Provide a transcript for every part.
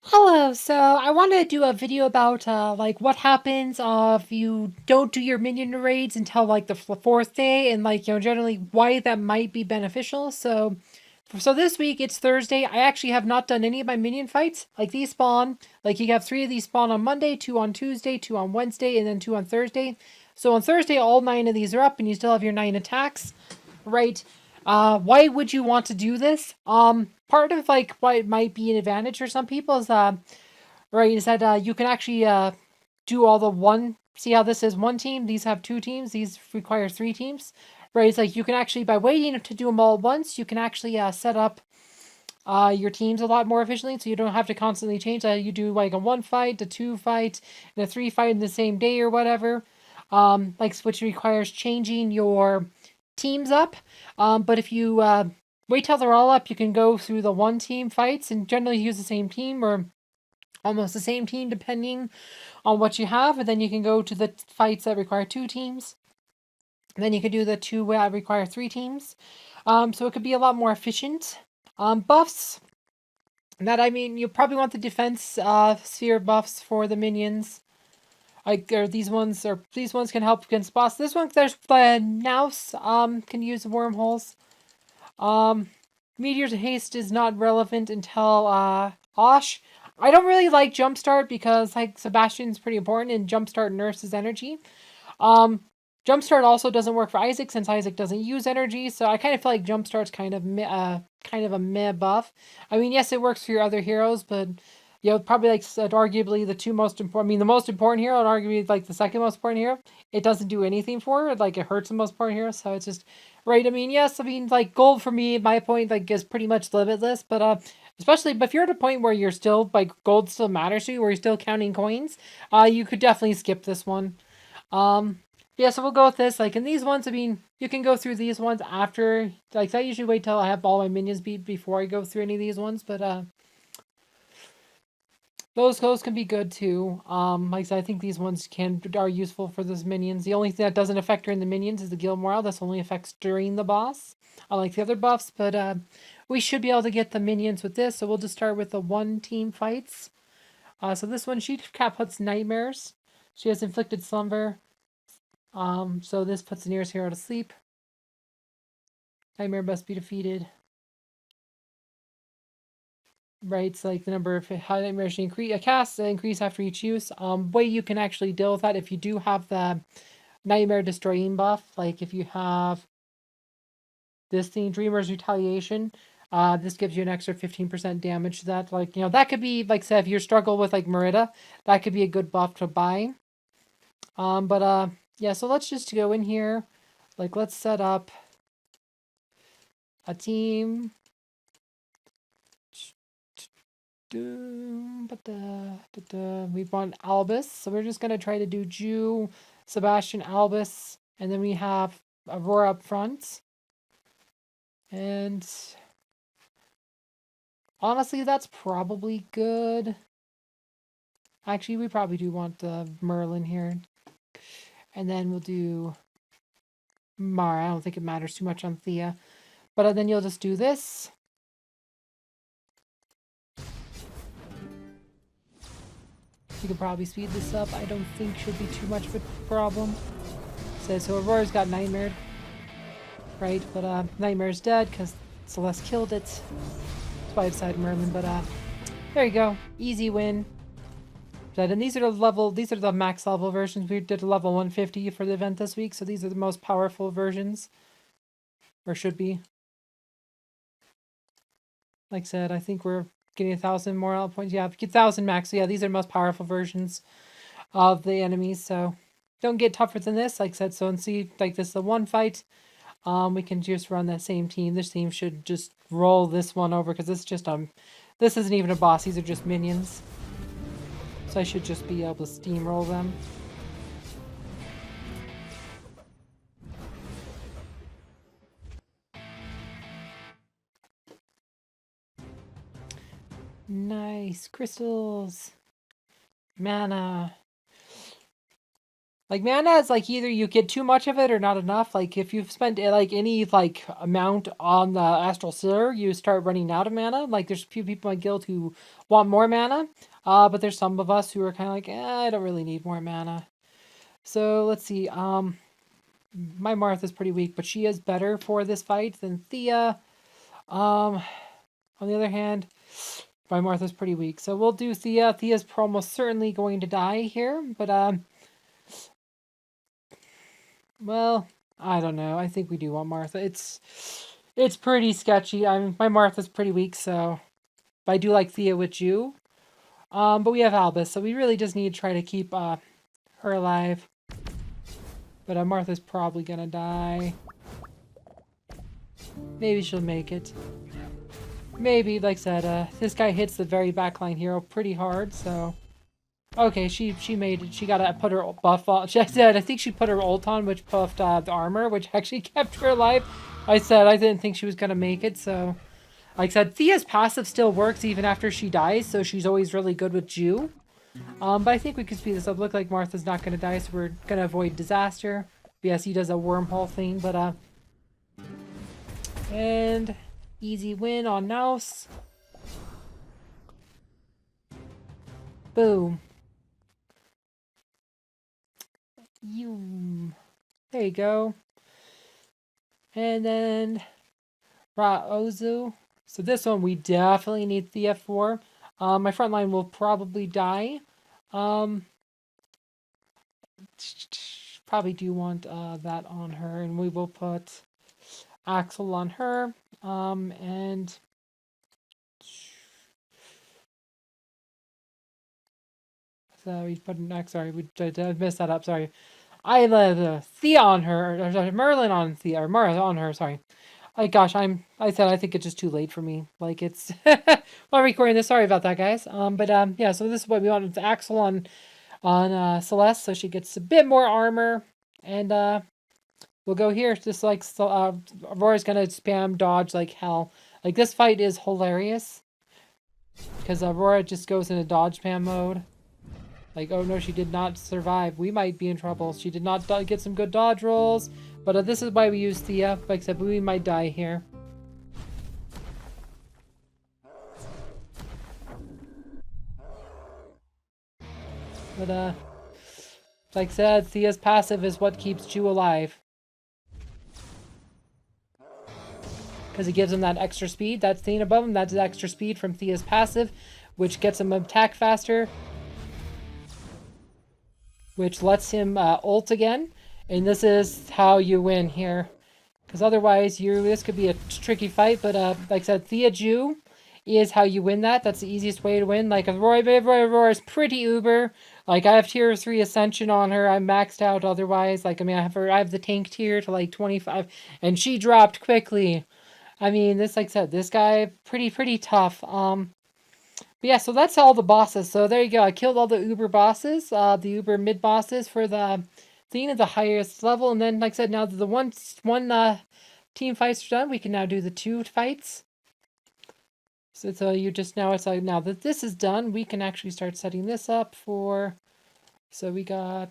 Hello, so I want to do a video about like what happens if you don't do your minion raids until like the fourth day, and like generally why that might be beneficial. So this week it's Thursday. I actually have not done any of my minion fights. Like these spawn, like you have 3 of these spawn on Monday, 2 on Tuesday, 2 on Wednesday, and then 2 on Thursday. So on Thursday all 9 of these are up, and you still have your 9 attacks, right? Why would you want to do this? Part of like why it might be an advantage for some people is right, is that you can actually do all the one. See how this is one team? These have 2 teams. These require 3 teams. Right, it's like you can actually, by waiting to do them all at once, you can actually set up your teams a lot more efficiently, so you don't have to constantly change. You do like a 1 fight, a 2 fight, and a 3 fight in the same day or whatever. Like which requires changing your teams up. But if you wait till they're all up, you can go through the 1 team fights and generally use the same team or almost the same team depending on what you have, and then you can go to the fights that require 2 teams. And then you can do the 2 that require 3 teams. So it could be a lot more efficient. Buffs. That I mean, you probably want the defense sphere buffs for the minions. Like these ones can help against boss. This one there's the Nouse can use wormholes. Um, Meteor's haste is not relevant until Osh. I don't really like Jumpstart because like Sebastian's pretty important and Jumpstart nurses energy. Um, Jumpstart also doesn't work for Isaac since Isaac doesn't use energy, so I kind of feel like Jumpstart's kind of a meh buff. I mean, yes, it works for your other heroes, but probably like arguably the 2 most important. I mean, the most important hero and arguably like the second most important hero. It doesn't do anything for it. Like it hurts the most important hero, so it's just right. I mean, yes, I mean like gold for me, my point like is pretty much limitless, but but if you're at a point where you're still like gold still matters to you, where you're still counting coins, you could definitely skip this one. Um, yeah, so we'll go with this. Like in these ones, I mean, you can go through these ones after. Like I usually wait till I have all my minions beat before I go through any of these ones, but those can be good too. Like I said, I think these ones are useful for those minions. The only thing that doesn't affect during the minions is the guild morale. This only affects during the boss. Unlike the other buffs, but we should be able to get the minions with this. So we'll just start with the 1 team fights. So this one, she puts nightmares. She has inflicted slumber. So this puts the nearest hero to sleep. Nightmare must be defeated. Right, it's like the number of high nightmares cast increase after each use. Way you can actually deal with that if you do have the nightmare destroying buff. Like if you have this thing, Dreamer's Retaliation. This gives you an extra 15% damage to that. Like, that could be, like, say, if you struggle with, like, Merida, that could be a good buff to buy. Yeah, so let's just go in here. Like, let's set up a team. We want Albus, so we're just gonna try to do Jew, Sebastian, Albus, and then we have Aurora up front. And honestly, that's probably good. Actually, we probably do want Merlin here. And then we'll do Mara. I don't think it matters too much on Thea. But then you'll just do this. You could probably speed this up. I don't think should be too much of a problem. So Aurora's got Nightmare. Right, but Nightmare's dead because Celeste killed it. That's why I decided Merlin, but there you go. Easy win. And these are the max level versions. We did a level 150 for the event this week, so these are the most powerful versions. Or should be. Like I said, I think we're getting 1,000 morale points. Yeah, 1,000 max. So yeah, these are the most powerful versions of the enemies, so don't get tougher than this, like I said. So and see, like this is the 1 fight. We can just run that same team. This team should just roll this one over because it's just this isn't even a boss. These are just minions. So I should just be able to steamroll them. Nice crystals, mana. Like mana is like either you get too much of it or not enough. Like if you've spent like any like amount on the Astral Seer, you start running out of mana. Like there's a few people in my guild who want more mana, but there's some of us who are kind of like, I don't really need more mana. So let's see. My Martha's pretty weak, but she is better for this fight than Thea. On the other hand, my Martha's pretty weak, so we'll do Thea. Thea's almost certainly going to die here, but well, I don't know. I think we do want Martha. It's pretty sketchy. My Martha's pretty weak, so but I do like Thea with you. But we have Albus, so we really just need to try to keep her alive. But Martha's probably gonna die. Maybe she'll make it. Maybe, like I said, this guy hits the very backline hero pretty hard, so... Okay, she made it. She gotta put her buff on. She said, I think she put her ult on, which buffed the armor, which actually kept her alive. I said I didn't think she was gonna make it, so... Like I said, Thea's passive still works even after she dies, so she's always really good with Jew. But I think we could speed this up. Look like Martha's not gonna die, so we're gonna avoid disaster. But yes, he does a wormhole thing, but and easy win on Naus. Boom. There you go. And then Ra-Ozu. So this one we definitely need the F4. My front line will probably die. Probably do want that on her, and we will put Axel on her. And so we put an X. Sorry, we messed that up. Sorry. I let Thea on her, or sorry, Merlin on Thea, or Mara on her. Sorry. Gosh, I said I think it's just too late for me. Like it's while recording this. Sorry about that, guys. Yeah. So this is what we want. It's Axel on Celeste, so she gets a bit more armor, and we'll go here. Just like Aurora's gonna spam dodge like hell. Like this fight is hilarious because Aurora just goes into dodge spam mode. Like, oh no, she did not survive. We might be in trouble. She did not get some good dodge rolls. But this is why we use Thea. Like I said, we might die here. But, like I said, Thea's passive is what keeps Jew alive. Because it gives him that extra speed. That's Thea above him. That's extra speed from Thea's passive, which gets him attack faster. Which lets him ult again. And this is how you win here. Because otherwise, this could be a tricky fight. But like I said, Thea Jew is how you win that. That's the easiest way to win. Like, Aurora is pretty uber. Like, I have tier 3 Ascension on her. I'm maxed out otherwise. Like, I mean, I have the tank tier to, like, 25. And she dropped quickly. I mean, this, like I said, this guy, pretty tough. But yeah, so that's all the bosses. So there you go. I killed all the Uber bosses, the Uber mid bosses for the thing at the highest level. And then, like I said, now that the one team fights are done, we can now do the 2 fights. So you just now, it's like now that this is done, we can actually start setting this up for. So we can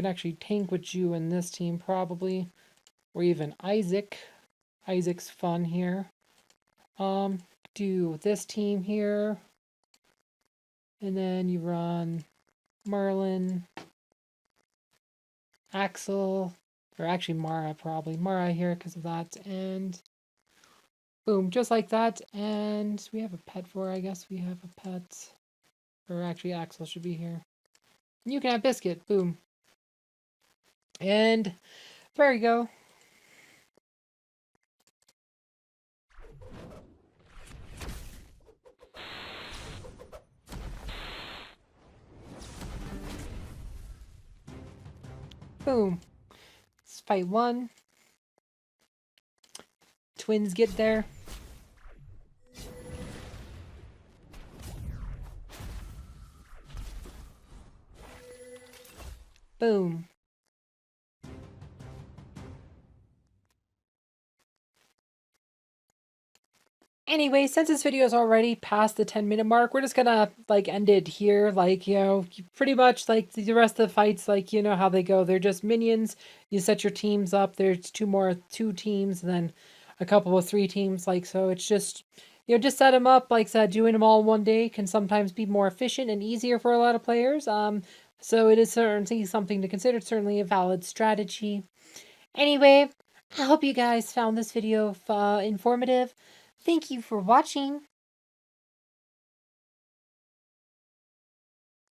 actually tank with you in this team probably, or even Isaac. Isaac's fun here. Do this team here, and then you run Merlin, Axel, or actually Mara probably. Mara here because of that, and boom, just like that. And we have a pet for her, I guess we have a pet. Or actually Axel should be here. And you can have Biscuit, boom. And there you go. Boom. It's fight 1. Twins get there. Boom. Anyway, since this video is already past the 10-minute mark, we're just gonna like end it here. Like, pretty much like the rest of the fights, like you know how they go. They're just minions. You set your teams up. There's two teams, and then a couple of three teams. Like so, it's just just set them up. Like said, doing them all in one day can sometimes be more efficient and easier for a lot of players. So it is certainly something to consider. It's certainly a valid strategy. Anyway, I hope you guys found this video informative. Thank you for watching.